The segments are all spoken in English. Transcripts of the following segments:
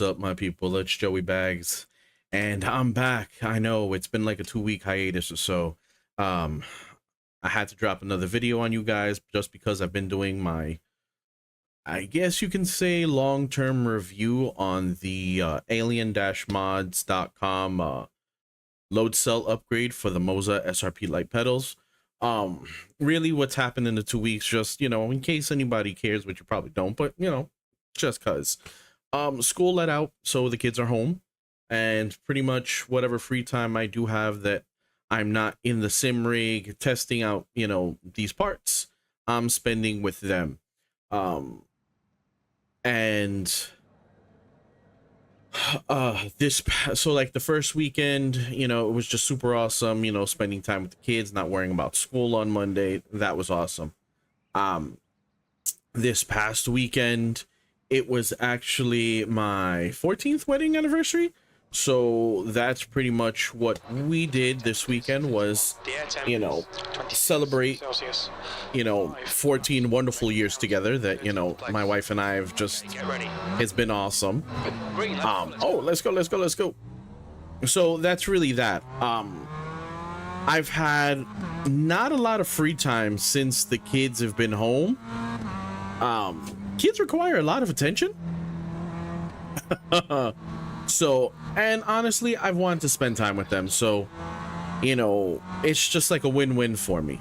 What's up, my people? It's Joey Bags, and I'm back. I know it's been like a 2-week hiatus or so. I had to drop another video on you guys just because I've been doing my, I guess you can say, long-term review on the alien-mods.com load cell upgrade for the Moza SRP Lite Pedals. Really what's happened in the 2 weeks, just, in case anybody cares, which you probably don't, but, just cause. School let out, so the kids are home, and pretty much whatever free time I do have that I'm not in the sim rig testing out, these parts, I'm spending with them. So like the first weekend, it was just super awesome, spending time with the kids, not worrying about school on Monday. That was awesome. This past weekend, it was actually my 14th wedding anniversary. So that's pretty much what we did this weekend was, celebrate, 14 wonderful years together that, my wife and I have just, it's been awesome. Oh, let's go. So that's really that. I've had not a lot of free time since the kids have been home. Kids require a lot of attention. So, and honestly, I've wanted to spend time with them. So, it's just like a win-win for me.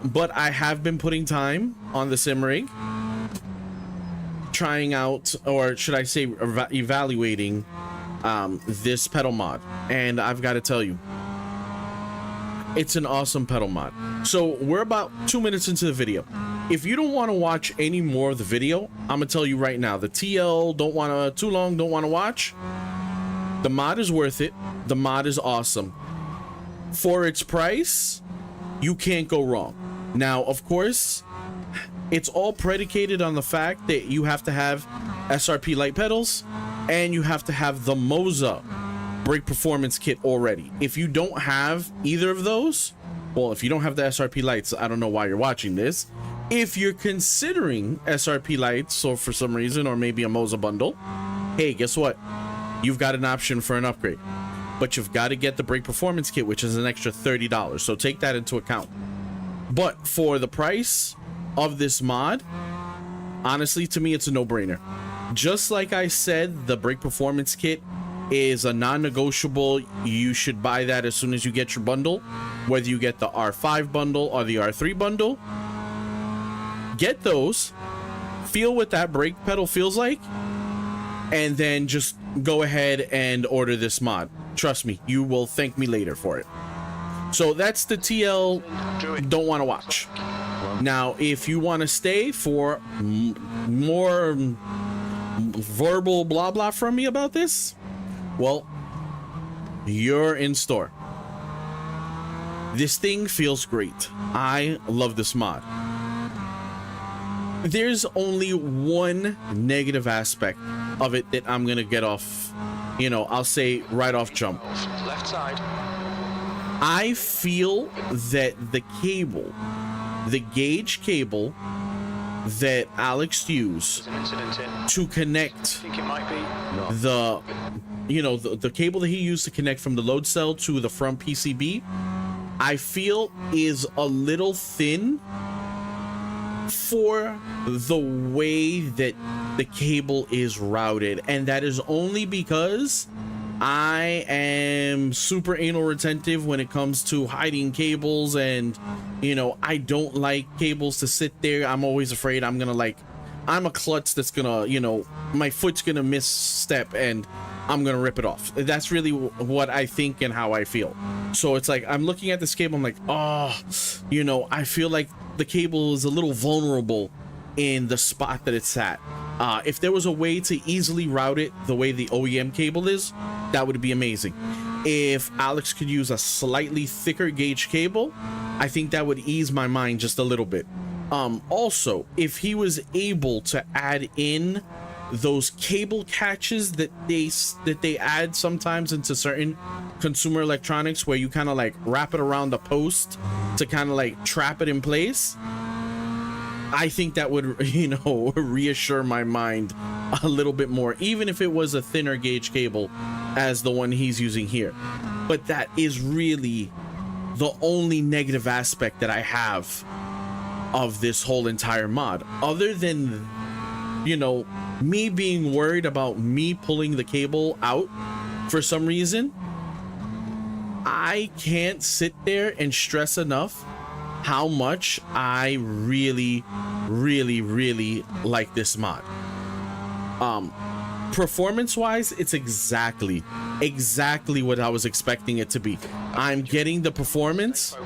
But I have been putting time on the sim rig, trying out, or should I say, evaluating this pedal mod. And I've got to tell you, it's an awesome pedal mod. So we're about 2 minutes into the video. If you don't want to watch any more of the video, I'm gonna tell you right now, the TL don't want to too long, don't want to watch. The mod is worth it. The mod is awesome. For its price, you can't go wrong. Now, of course, it's all predicated on the fact that you have to have SRP Lite pedals and you have to have the Moza brake performance kit already. If you don't have either of those, well, if you don't have the SRP Lites, I don't know why you're watching this. If you're considering SRP Lites, or for some reason, or maybe a Moza bundle, hey, guess what? You've got an option for an upgrade, but you've got to get the brake performance kit, which is an extra $30. So take that into account. But for the price of this mod, honestly, to me, it's a no-brainer. Just like I said, the brake performance kit is a non-negotiable. You should buy that as soon as you get your bundle, whether you get the R5 bundle or the R3 bundle. Get those, feel what that brake pedal feels like, and then just go ahead and order this mod. Trust me, you will thank me later for it. So that's the TL don't want to watch. Now, if you want to stay for more verbal blah blah from me about this, well, you're in store. This thing feels great. I love this mod. There's only one negative aspect of it that I'm gonna get off, I'll say right off jump. Left side. I feel that the cable, the gauge cable that Alex used to connect the cable that he used to connect from the load cell to the front PCB, I feel is a little thin for the way that the cable is routed, and that is only because I am super anal retentive when it comes to hiding cables, and I don't like cables to sit there. I'm always afraid I'm a klutz that's gonna, my foot's gonna misstep and I'm gonna rip it off. That's really what I think and how I feel. So it's like I'm looking at this cable, I'm like, oh, I feel like the cable is a little vulnerable in the spot that it's at. If there was a way to easily route it the way the OEM cable is, that would be amazing. If Alex could use a slightly thicker gauge cable, I think that would ease my mind just a little bit. Also, if he was able to add in those cable catches that they add sometimes into certain consumer electronics, where you kind of like wrap it around the post to kind of like trap it in place, I think that would, you know, reassure my mind a little bit more, even if it was a thinner gauge cable as the one he's using here. But that is really the only negative aspect that I have of this whole entire mod, other than, you know, me being worried about me pulling the cable out for some reason. I can't sit there and stress enough how much I really like this mod. Performance wise, it's exactly what I was expecting it to be. I'm getting the performance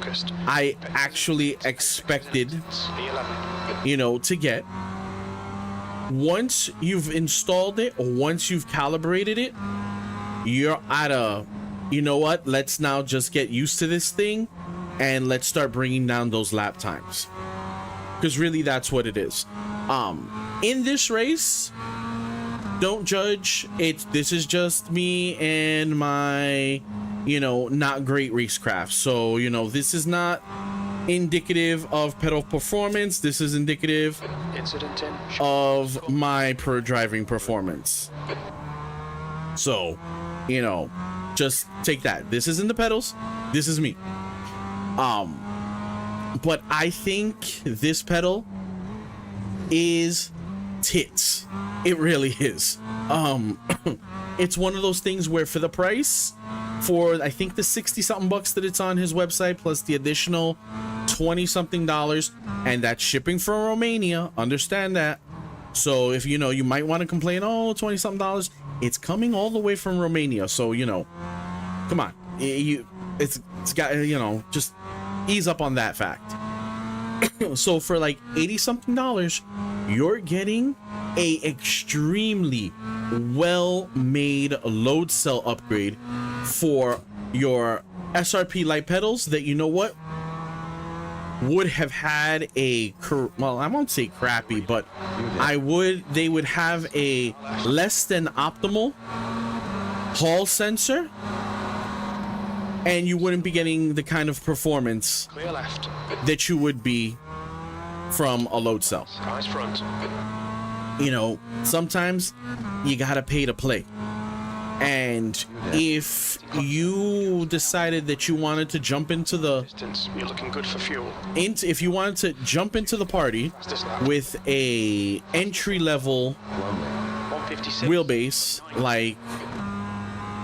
I actually expected, you know, to get. Once you've installed it, or once you've calibrated it, you're at a, you know what, let's now just get used to this thing and let's start bringing down those lap times, because really that's what it is. In this race, don't judge it. This is just me and my, you know, not great racecraft. So, you know, this is not indicative of pedal performance. This is indicative of my driving performance. So, you know, just take that. This isn't the pedals, this is me. But I think this pedal is tits. It really is. It's one of those things where for the price, for I think the 60 something bucks that it's on his website, plus the additional 20 something dollars, and that's shipping from Romania, understand that. So if, you know, you might want to complain, oh, 20 something dollars, it's coming all the way from Romania. So, you know, come on, it's got, you know, just ease up on that fact. So for like 80 something dollars, you're getting a extremely well made load cell upgrade for your SRP Lite pedals that, you know what, would have had a, well, I won't say crappy, but they would have a less than optimal Hall sensor, and you wouldn't be getting the kind of performance that you would be from a load cell. You know, sometimes you gotta pay to play. And if you decided that you wanted to jump into the, you're looking good for fuel. If you wanted to jump into the party with a entry-level wheelbase like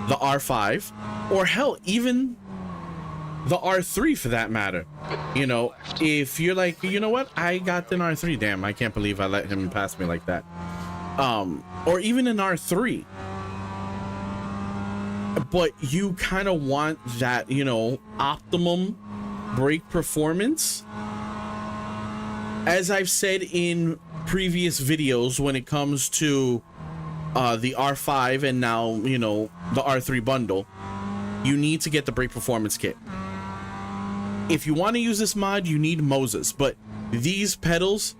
the R5, or hell, even the R3 for that matter, you know, if you're like, you know what, I got an R3, damn, I can't believe I let him pass me like that, or even an R3, but you kind of want that, you know, optimum brake performance. As I've said in previous videos, when it comes to the R5 and now, you know, the R3 bundle, you need to get the brake performance kit. If you want to use this mod, you need Moza's, but these pedals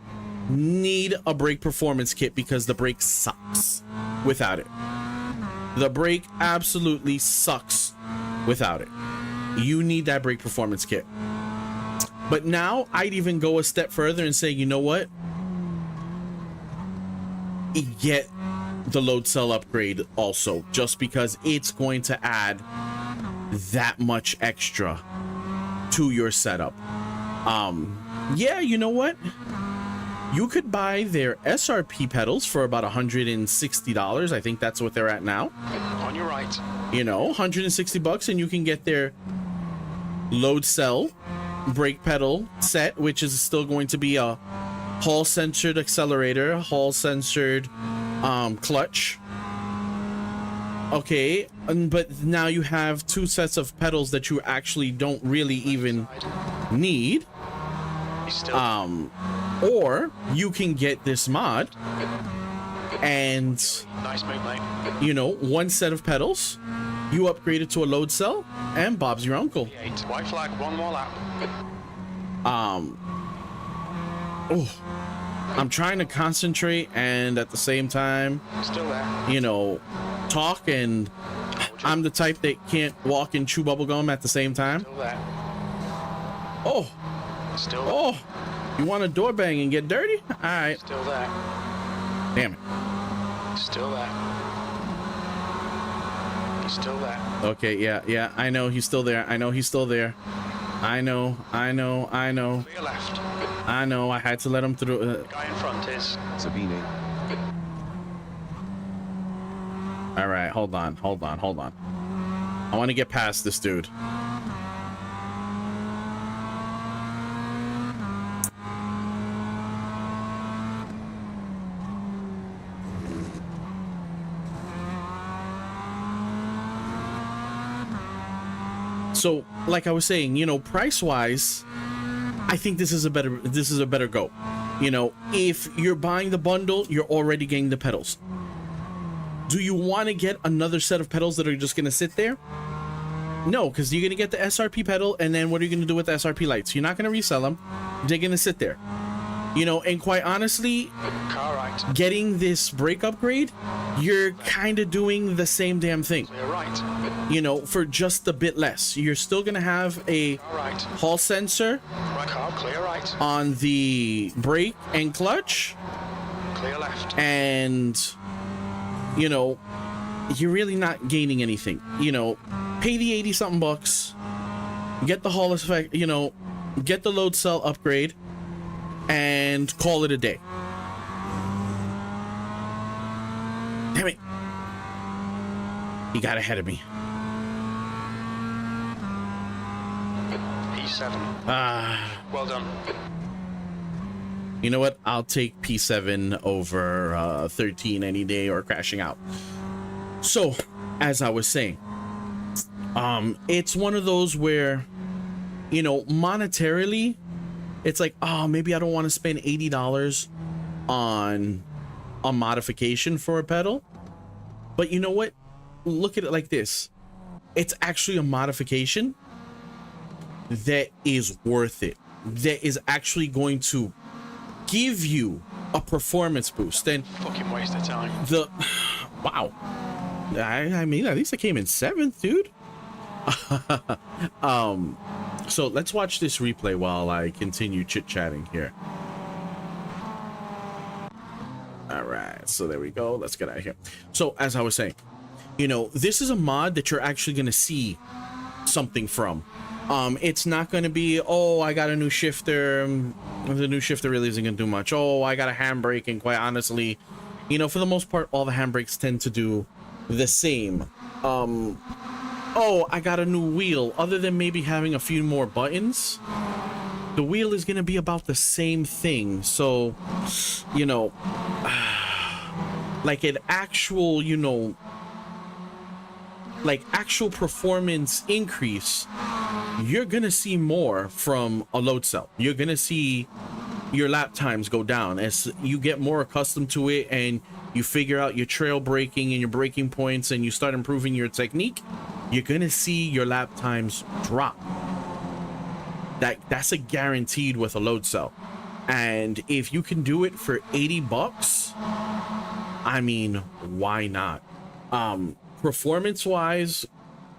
need a brake performance kit because the brake sucks without it. The brake absolutely sucks without it. You need that brake performance kit. But now I'd even go a step further and say, you know what? Get the load cell upgrade also, just because it's going to add that much extra to your setup. Yeah, you know what? You could buy their SRP pedals for about $160. I think that's what they're at now. On your right. You know, 160 bucks, and you can get their load cell brake pedal set, which is still going to be a Hall censored accelerator, Hall censored clutch. Okay, but now you have two sets of pedals that you actually don't really even need. Or you can get this mod and, you know, one set of pedals, you upgrade it to a load cell, and Bob's your uncle. White flag, one more lap. I'm trying to concentrate and at the same time, Still there. you know, talk, and I'm the type that can't walk and chew bubblegum at the same time. Still there. Oh, Still oh, You want to door bang and get dirty? All right. Still there. Damn it. Still there. He's still there. Okay, yeah. I know he's still there. I know he's still there. I know. Clear left. I know. I had to let him through. The guy in front is Sabine. All right, hold on. I want to get past this dude. So, like I was saying, you know, price-wise, I think this is a better go. You know, if you're buying the bundle, you're already getting the pedals. Do you want to get another set of pedals that are just going to sit there? No, because you're going to get the SRP pedal, and then what are you going to do with the SRP lights? You're not going to resell them. They're going to sit there. You know, and quite honestly, car right. getting this brake upgrade, you're kind of doing the same damn thing. Clear right. You know, for just a bit less. You're still going to have a Car right. hall sensor Right car, clear right. on the brake and clutch, Clear left. and you know, you're really not gaining anything. You know, pay the 80 something bucks, get the Hall effect, you know, get the load cell upgrade, and call it a day. Damn it. He got ahead of me. P7. Well done. You know what? I'll take P7 over 13 any day, or crashing out. So, as I was saying, it's one of those where, you know, monetarily, it's like, oh, maybe I don't want to spend $80 on a modification for a pedal. But you know what? Look at it like this. It's actually a modification that is worth it. That is actually going to give you a performance boost. And Fucking waste of time. the wow, I mean, at least I came in 7th, dude. So let's watch this replay while I continue chit-chatting here. All right, so there we go. Let's get out of here. So as I was saying, you know, this is a mod that you're actually going to see something from. It's not going to be, oh, I got a new shifter. The new shifter really isn't going to do much. Oh, I got a handbrake, and quite honestly, you know, for the most part, all the handbrakes tend to do the same. Oh, I got a new wheel. Other than maybe having a few more buttons, the wheel is going to be about the same thing. So, you know, like an actual, you know, like actual performance increase, you're gonna see more from a load cell. You're gonna see your lap times go down as you get more accustomed to it, and you figure out your trail braking and your braking points, and you start improving your technique. You're gonna see your lap times drop. That's a guaranteed with a load cell. And if you can do it for 80 bucks, I mean, why not? Performance wise,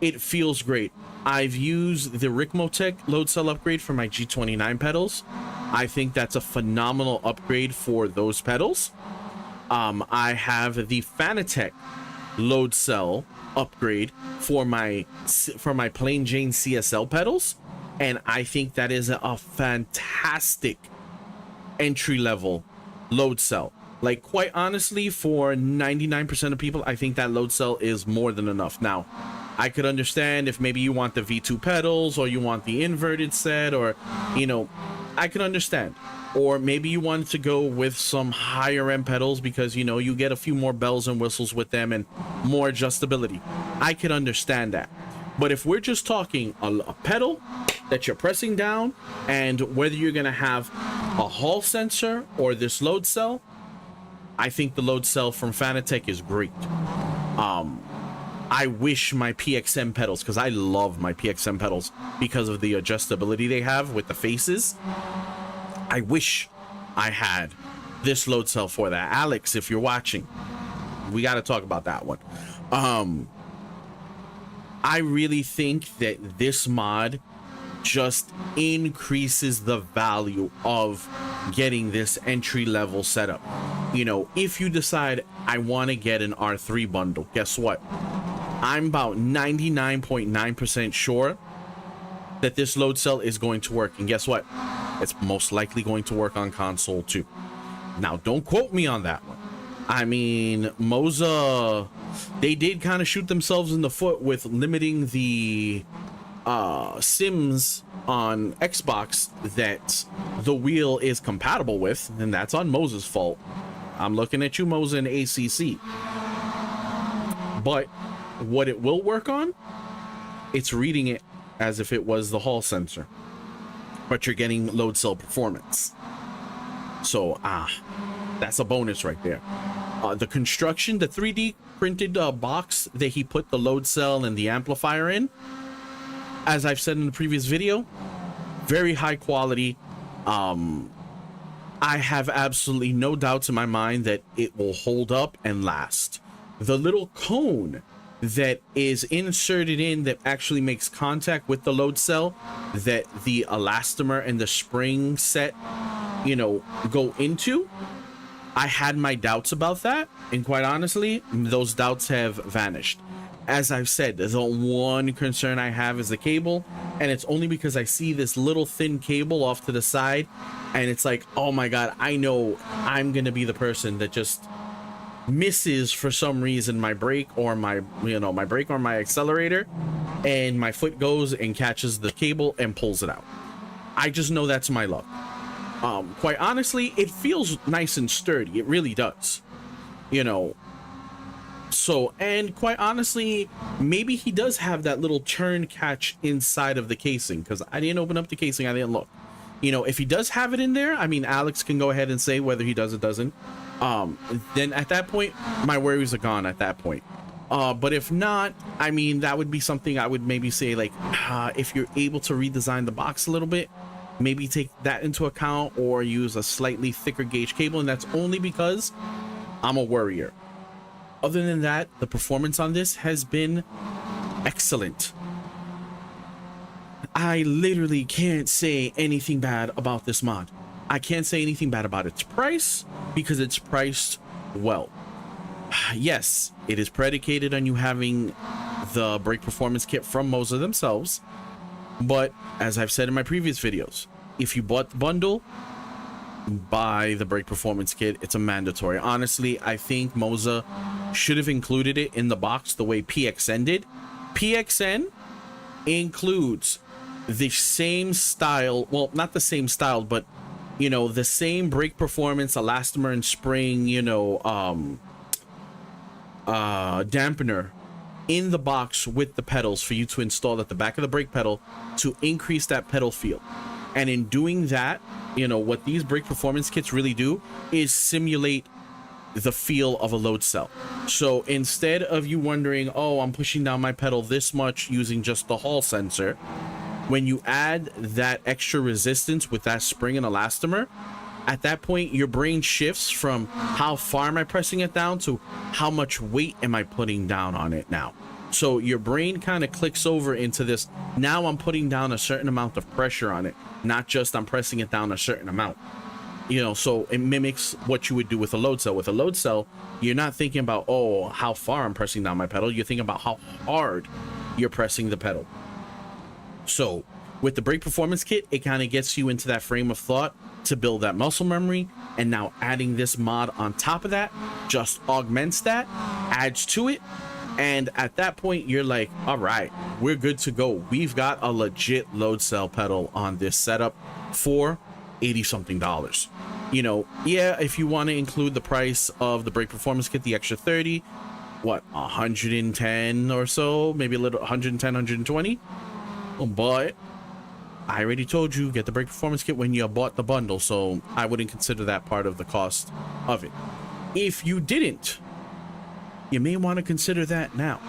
it feels great. I've used the Ricmotech load cell upgrade for my G29 pedals. I think that's a phenomenal upgrade for those pedals. I have the Fanatec load cell upgrade for my plain Jane CSL pedals, and I think that is a fantastic entry level load cell. Like, quite honestly, for 99% of people, I think that load cell is more than enough. Now, I could understand if maybe you want the V2 pedals, or you want the inverted set, or, you know, I could understand. Or maybe you wanted to go with some higher end pedals because, you know, you get a few more bells and whistles with them and more adjustability. I could understand that. But if we're just talking a pedal that you're pressing down, and whether you're going to have a hall sensor or this load cell, I think the load cell from Fanatec is great. I wish my PXM pedals, because I love my PXM pedals because of the adjustability they have with the faces. I wish I had this load cell for that. Alex, if you're watching, we got to talk about that one. I really think that this mod just increases the value of getting this entry level setup. You know, if you decide I want to get an R3 bundle, guess what? I'm about 99.9% sure that this load cell is going to work. And guess what? It's most likely going to work on console too. Now, don't quote me on that one. I mean, Moza, they did kind of shoot themselves in the foot with limiting the sims on Xbox that the wheel is compatible with, and that's on Moza's fault. I'm looking at you, Moza and ACC. But what it will work on, it's reading it as if it was the Hall sensor, but you're getting load cell performance. So that's a bonus right there. The construction, the 3D printed box that he put the load cell and the amplifier in, as I've said in the previous video, very high quality. I have absolutely no doubts in my mind that it will hold up and last. The little cone that is inserted in that actually makes contact with the load cell, that the elastomer and the spring set, you know, go into, I had my doubts about that, and quite honestly, those doubts have vanished. As I've said, the one concern I have is the cable, and it's only because I see this little thin cable off to the side, and it's like, oh my god, I know I'm gonna be the person that just misses for some reason my brake or my, you know, my brake or my accelerator, and my foot goes and catches the cable and pulls it out. I just know that's my luck. Quite honestly, it feels nice and sturdy. It really does, you know. So, and quite honestly, maybe he does have that little turn catch inside of the casing, because I didn't open up the casing, I didn't look. You know, if he does have it in there, I mean, Alex can go ahead and say whether he does or doesn't. Then at that point, my worries are gone at that point. But if not, I mean, that would be something I would maybe say, like, if you're able to redesign the box a little bit, maybe take that into account, or use a slightly thicker gauge cable. And that's only because I'm a worrier. Other than that, the performance on this has been excellent. I literally can't say anything bad about this mod. I can't say anything bad about its price, because it's priced well. Yes, it is predicated on you having the brake performance kit from Moza themselves, but as I've said in my previous videos, if you bought the bundle, buy the brake performance kit. It's a mandatory. Honestly, I think Moza should have included it in the box the way PXN did. PXN includes the same style, well, not the same style, but you know, the same brake performance, elastomer and spring, you know, dampener in the box with the pedals for you to install at the back of the brake pedal to increase that pedal feel. And in doing that, you know, what these brake performance kits really do is simulate the feel of a load cell. So instead of you wondering, oh, I'm pushing down my pedal this much using just the Hall sensor, when you add that extra resistance with that spring and elastomer, at that point your brain shifts from how far am I pressing it down to how much weight am I putting down on it now. So your brain kind of clicks over into this, now I'm putting down a certain amount of pressure on it, not just I'm pressing it down a certain amount. You know, so it mimics what you would do with a load cell. With a load cell, you're not thinking about, oh, how far I'm pressing down my pedal. You're thinking about how hard you're pressing the pedal. So with the brake performance kit, it kind of gets you into that frame of thought to build that muscle memory. And now adding this mod on top of that just augments that, adds to it. And at that point, you're like, all right, we're good to go. We've got a legit load cell pedal on this setup for $80-something. You know, yeah, if you want to include the price of the brake performance kit, the extra 30, what, 110 or so, maybe a little 110, 120. But I already told you, get the brake performance kit when you bought the bundle, so I wouldn't consider that part of the cost of it. If you didn't, you may want to consider that now.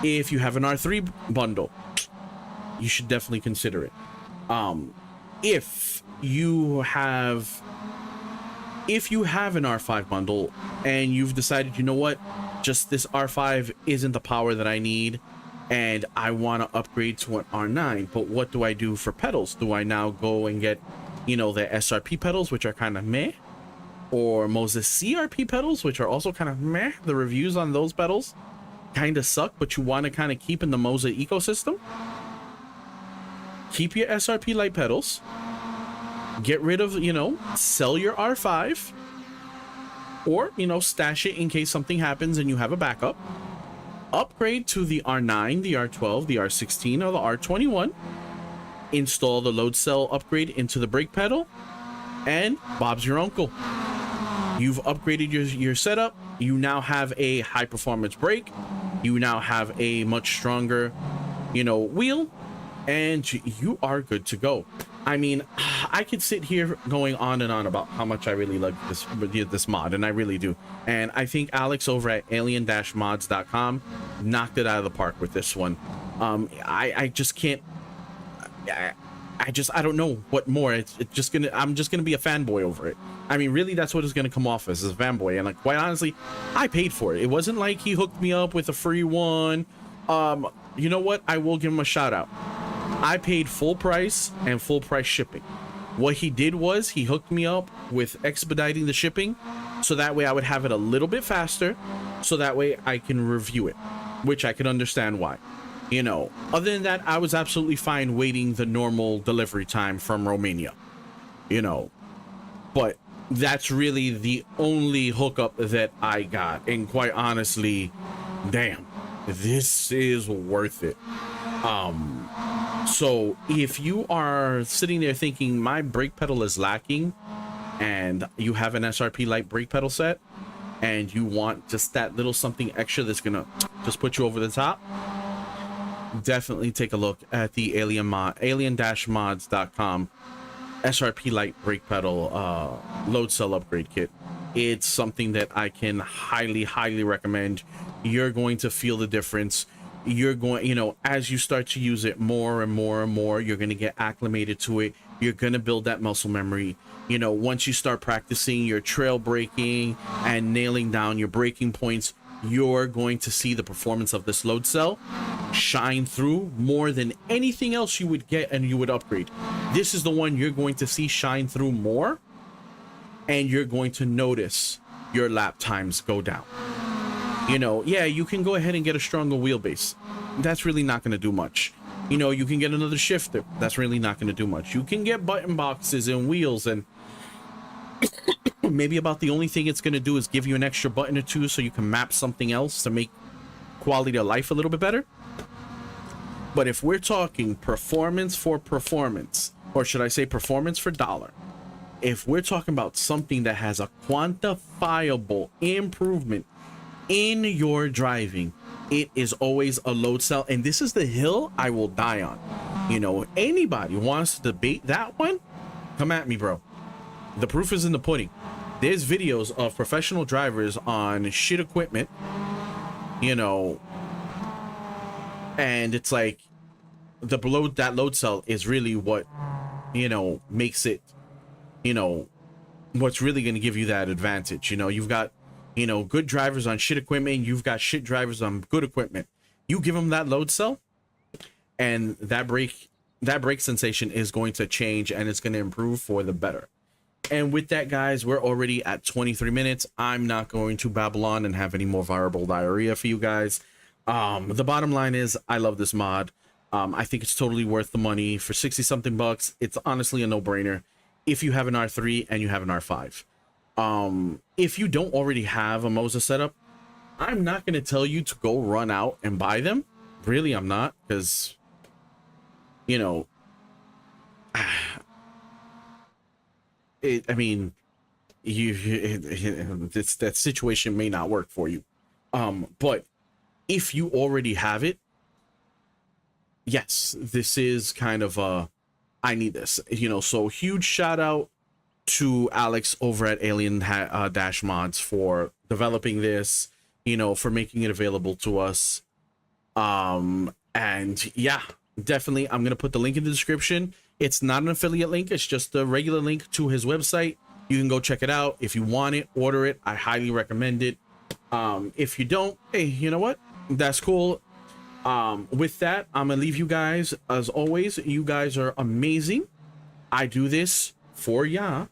If you have an R3 bundle, you should definitely consider it. If you have an R5 bundle and you've decided, you know what, just this R5 isn't the power that I need, and I want to upgrade to an R9, but what do I do for pedals? Do I now go and get, you know, the SRP pedals, which are kind of meh, or Moza CRP pedals, which are also kind of meh? The reviews on those pedals kind of suck, but you want to kind of keep in the Moza ecosystem. Keep your SRP Lite pedals, get rid of, you know, sell your R5, or, you know, stash it in case something happens and you have a backup. Upgrade to the R9, the R12, the R16, or the R21. Install the load cell upgrade into the brake pedal, and Bob's your uncle. You've upgraded your setup. You now have a high performance brake. You now have a much stronger, you know, wheel, and you are good to go. I mean, I could sit here going on and on about how much I really like this mod, and I really do. And I think Alex over at alien-mods.com knocked it out of the park with this one. I just can't. I don't know what more. I'm just gonna be a fanboy over it. I mean, really, that's what it's gonna come off as a fanboy. And like, quite honestly, I paid for it. It wasn't like he hooked me up with a free one. You know what? I will give him a shout out. I paid full price and full price shipping. What he did was he hooked me up with expediting the shipping, so that way I would have it a little bit faster, so that way I can review it, which I can understand why. You know, other than that, I was absolutely fine waiting the normal delivery time from Romania, you know, but that's really the only hookup that I got. And quite honestly, damn, this is worth it. So if you are sitting there thinking my brake pedal is lacking and you have an SRP Lite brake pedal set and you want just that little something extra that's gonna just put you over the top, definitely take a look at the alien-mods.com SRP Lite brake pedal load cell upgrade kit. It's something that I can highly recommend. You're going to feel the difference. You're going, you know, as you start to use it more and more, you're going to get acclimated to it. You're going to build that muscle memory. You know, once you start practicing your trail braking and nailing down your braking points, you're going to see the performance of this load cell shine through more than anything else you would get and you would upgrade. This is the one you're going to see shine through more, and you're going to notice your lap times go down. You know, yeah, you can go ahead and get a stronger wheelbase. That's really not going to do much. You know, you can get another shifter. That's really not going to do much. You can get button boxes and wheels, and maybe about the only thing it's going to do is give you an extra button or two so you can map something else to make quality of life a little bit better. But if we're talking performance for performance, or should I say performance for dollar, if we're talking about something that has a quantifiable improvement in your driving, it is always a load cell. And this is the hill I will die on. You know, anybody wants to debate that one, come at me, bro. The proof is in the pudding. There's videos of professional drivers on shit equipment, you know, and it's like that load cell is really what, you know, makes it, you know, what's really going to give you that advantage. You know, you've got, you know, good drivers on shit equipment. You've got shit drivers on good equipment. You give them that load cell, and that brake sensation is going to change, and it's going to improve for the better. And with that, guys, we're already at 23 minutes. I'm not going to babble on and have any more viral diarrhea for you guys. The bottom line is I love this mod. I think it's totally worth the money. For 60 something bucks, it's honestly a no-brainer if you have an R3 and you have an R5. If you don't already have a Moza setup, I'm not going to tell you to go run out and buy them. Really, I'm not, because, you know, I mean, that situation may not work for you. But if you already have it, yes, this is kind of I need this, you know. So huge shout out to Alex over at Alien-Mods for developing this, you know, for making it available to us. And yeah, definitely, I'm gonna put the link in the description. It's not an affiliate link, it's just a regular link to his website. You can go check it out. If you want it, order it. I highly recommend it. If you don't, hey, you know what, that's cool. With that, I'm gonna leave you guys. As always, you guys are amazing. I do this for ya.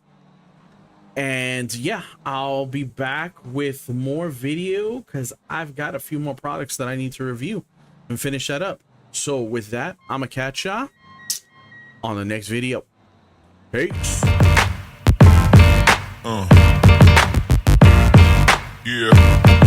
And yeah, I'll be back with more video because I've got a few more products that I need to review and finish that up. So with that, I'm gonna catch ya on the next video. Peace. Yeah.